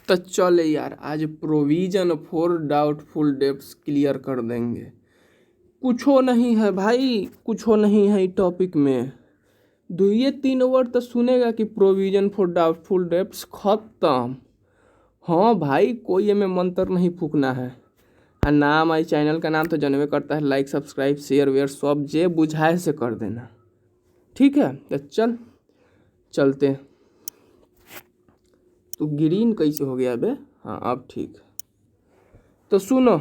तो चल यार, आज provision for doubtful debts clear कर देंगे। कुछ हो नहीं है भाई, कुछ हो नहीं है टॉपिक में। दो ये 3 वर्ड तो सुनेगा कि प्रोविजन फॉर डाउटफुल डेब्ट्स खत्म। हाँ भाई, कोई में मंत्र नहीं फूकना है। आ नाम आई चैनल का नाम तो जानवे करता है, लाइक सब्सक्राइब शेयर वेयर सब जे बुझाए से कर देना। ठीक है, तो चलते हैं। तो ग्रीन कैसे हो गया बे? हाँ अब ठीक है। तो सुनो,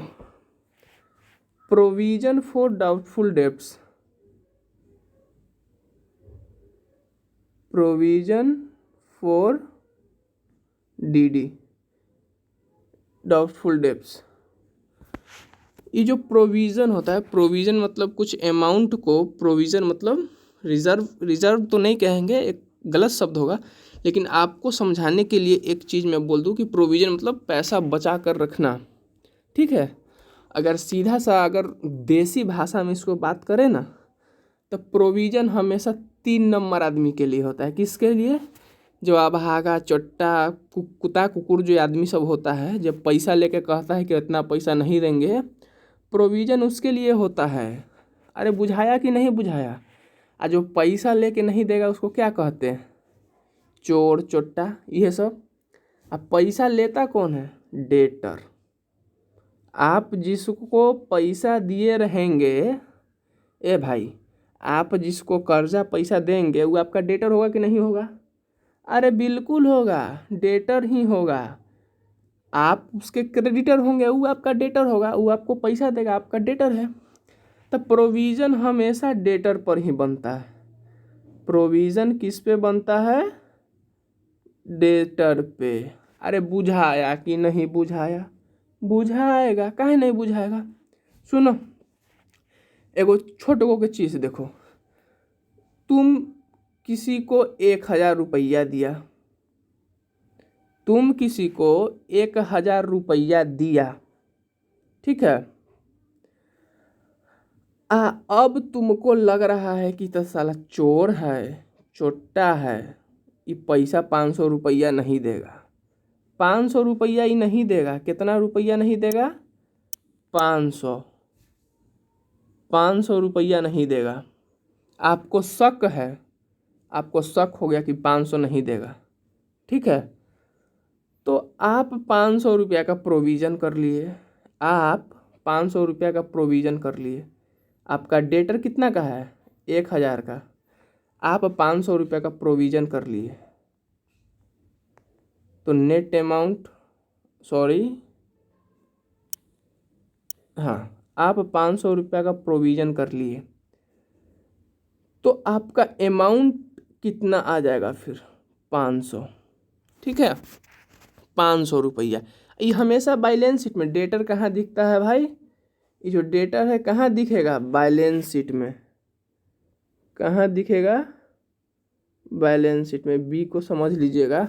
provision for doubtful debts, provision for DD doubtful debts. ये जो प्रोविज़न होता है, प्रोविज़न मतलब कुछ अमाउंट को, प्रोविज़न मतलब रिजर्व तो नहीं कहेंगे, एक गलत शब्द होगा, लेकिन आपको समझाने के लिए एक चीज़ मैं बोल दूं कि प्रोविज़न मतलब पैसा बचा कर रखना। ठीक है, अगर सीधा सा अगर देसी भाषा में इसको बात करें ना, तो प्रोविज़न हमेशा 3 नंबर आदमी के लिए होता है। किसके लिए? जो अभागा चोट्टा कुत्ता कुकुर जो आदमी सब होता है, जब पैसा लेके कहता है कि इतना पैसा नहीं देंगे, प्रोविज़न उसके लिए होता है। अरे बुझाया कि नहीं बुझाया? और जो पैसा लेके नहीं देगा उसको क्या कहते हैं? चोर चोट्टा, ये सब। अब पैसा लेता कौन है? डेटर। आप जिसको पैसा दिए रहेंगे, ए भाई, आप जिसको कर्जा पैसा देंगे वो आपका डेटर होगा कि नहीं होगा? अरे बिल्कुल होगा, डेटर ही होगा। आप उसके क्रेडिटर होंगे, वो आपका डेटर होगा, वो आपको पैसा देगा, आपका डेटर है। तो प्रोविज़न हमेशा डेटर पर ही बनता है। प्रोविज़न किस पे बनता है? डेटर पे। अरे बुझाया कि नहीं बुझाया? बुझाएगा, काहे नहीं बुझाएगा? सुनो, एगो छोटो के चीज़ देखो। तुम किसी को 1,000 रुपया दिया, तुम किसी को 1,000 रुपया दिया, ठीक है। अब तुमको लग रहा है कि तो साला चोर है, चोट्टा है, ये पैसा 500 रुपया नहीं देगा। 500 रुपया ही नहीं देगा। कितना रुपया नहीं देगा? 500। 500 रुपया नहीं देगा। आपको शक है, आपको शक हो गया कि 500 नहीं देगा, ठीक है। तो आप 500 रुपया का प्रोविज़न कर लिए, आप 500 रुपया का प्रोविज़न कर लिए। आपका डेटर कितना का है? 1,000 का। आप 500 रुपया का प्रोविज़न कर लिए, तो नेट अमाउंट, सॉरी, हाँ, आप 500 रुपया का प्रोविज़न कर लिए, तो आपका अमाउंट कितना आ जाएगा फिर? 500, ठीक है। 500 रुपया। ये हमेशा बैलेंस शीट में डेटर कहाँ दिखता है भाई? ये जो डेटर है कहाँ दिखेगा? बैलेंस शीट में। कहाँ दिखेगा? बैलेंस शीट में। बी को समझ लीजिएगा,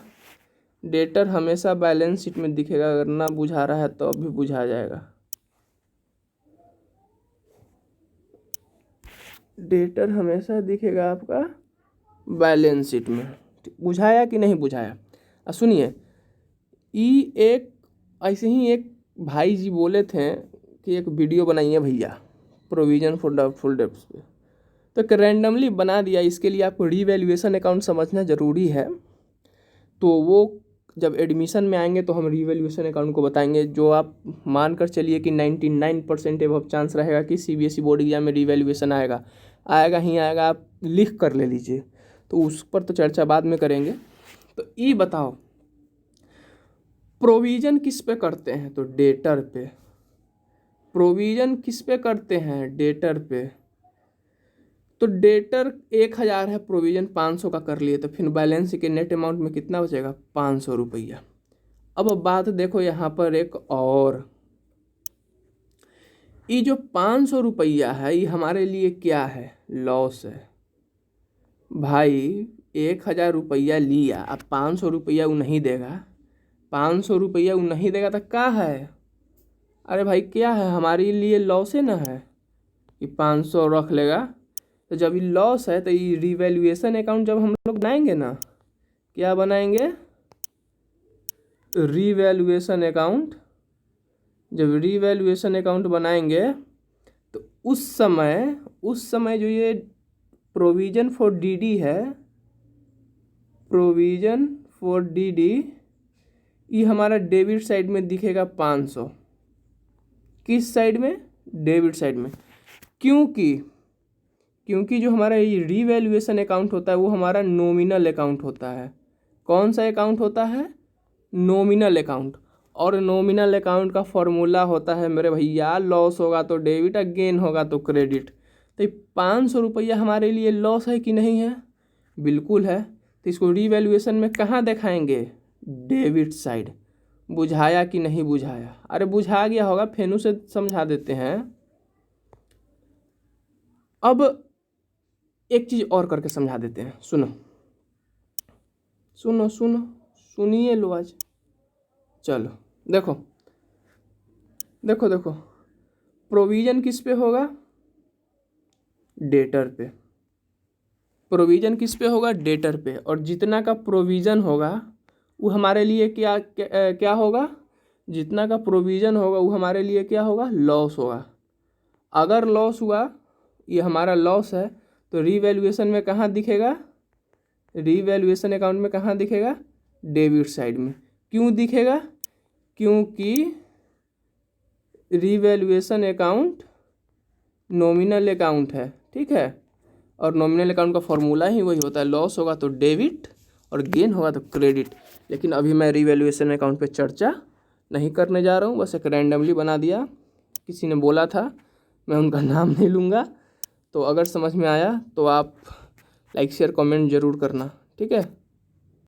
डेटर हमेशा बैलेंस शीट में दिखेगा। अगर ना बुझा रहा है तो अभी बुझा जाएगा। डेटर हमेशा दिखेगा आपका बैलेंस शीट में। बुझाया कि नहीं बुझाया? सुनिए, ये एक ऐसे ही एक भाई जी बोले थे कि एक वीडियो बनाइए भैया प्रोविज़न फॉर डाउटफुल डेब्ट्स पे, तो एक रैंडमली बना दिया। इसके लिए आपको रीवैल्यूएशन अकाउंट समझना ज़रूरी है। तो वो जब एडमिशन में आएंगे तो हम रीवैल्यूएशन अकाउंट को बताएंगे, जो आप मानकर चलिए कि 99% एवं चांस रहेगा कि सीबीएसई बोर्ड एग्जाम में रीवैल्यूएशन आएगा। आएगा ही आएगा, आप लिख कर ले लीजिए। तो उस पर तो चर्चा बाद में करेंगे। तो ये बताओ, प्रोविज़न किस पे करते हैं? तो डेटर पे। प्रोविज़न किस पे करते हैं? डेटर पे। तो डेटर 1,000 है, प्रोविज़न 500 का कर लिए, तो फिर बैलेंस के नेट अमाउंट में कितना बचेगा? 500 रुपया। अब बात देखो यहाँ पर एक और, ये जो 500 रुपया है ये हमारे लिए क्या है? लॉस है भाई। 1,000 रुपया लिया, अब 500 रुपया वो नहीं देगा। 500 रुपया वो नहीं देगा तो क्या है? अरे भाई क्या है? हमारे लिए लॉस है ना है कि 500 रख लेगा। तो जब ये लॉस है तो ये रिवैल्यूएशन अकाउंट जब हम लोग बनाएंगे ना, क्या बनाएंगे? रीवैल्यूएशन अकाउंट, जब रीवैल्यूएशन अकाउंट बनाएंगे तो उस समय जो ये प्रोविज़न फॉर डीडी है, प्रोविज़न फॉर डीडी, ये हमारा डेबिट साइड में दिखेगा 500। किस साइड में? डेबिट साइड में। क्योंकि जो हमारा ये रीवैल्यूएशन अकाउंट होता है वो हमारा नॉमिनल अकाउंट होता है। कौन सा अकाउंट होता है? Nominal account. और नॉमिनल अकाउंट का फॉर्मूला होता है मेरे भैया, लॉस होगा तो डेबिट, गेन होगा तो क्रेडिट। तो ये 500 रुपया हमारे लिए लॉस है कि नहीं है? बिल्कुल है। तो इसको रीवैल्यूएशन में कहाँ दिखाएंगे? Debit side. बुझाया कि नहीं बुझाया? अरे बुझा गया होगा, फेनू से समझा देते हैं। अब एक चीज़ और करके समझा देते हैं, सुनो सुनो सुनो, सुनिए लो आज। चलो देखो देखो देखो, प्रोविज़न किस पे होगा? डेटर पे। प्रोविज़न किस पे होगा? डेटर पे। और जितना का प्रोविज़न होगा वो हमारे लिए क्या होगा? जितना का प्रोविज़न होगा वो हमारे लिए क्या होगा? लॉस होगा। अगर लॉस हुआ, ये हमारा लॉस है, तो रीवैल्यूएशन में कहाँ दिखेगा? रीवैल्यूएशन अकाउंट में कहाँ दिखेगा? डेबिट साइड में। क्यों दिखेगा? क्योंकि रीवैल्यूएशन अकाउंट नॉमिनल अकाउंट है, ठीक है। और नॉमिनल अकाउंट का फॉर्मूला ही वही होता है, लॉस होगा तो डेबिट और गेन होगा तो क्रेडिट। लेकिन अभी मैं रीवैल्यूएशन अकाउंट पे चर्चा नहीं करने जा रहा हूँ, बस एक रैंडमली बना दिया, किसी ने बोला था, मैं उनका नाम नहीं लूँगा। तो अगर समझ में आया तो आप लाइक शेयर कमेंट ज़रूर करना, ठीक है।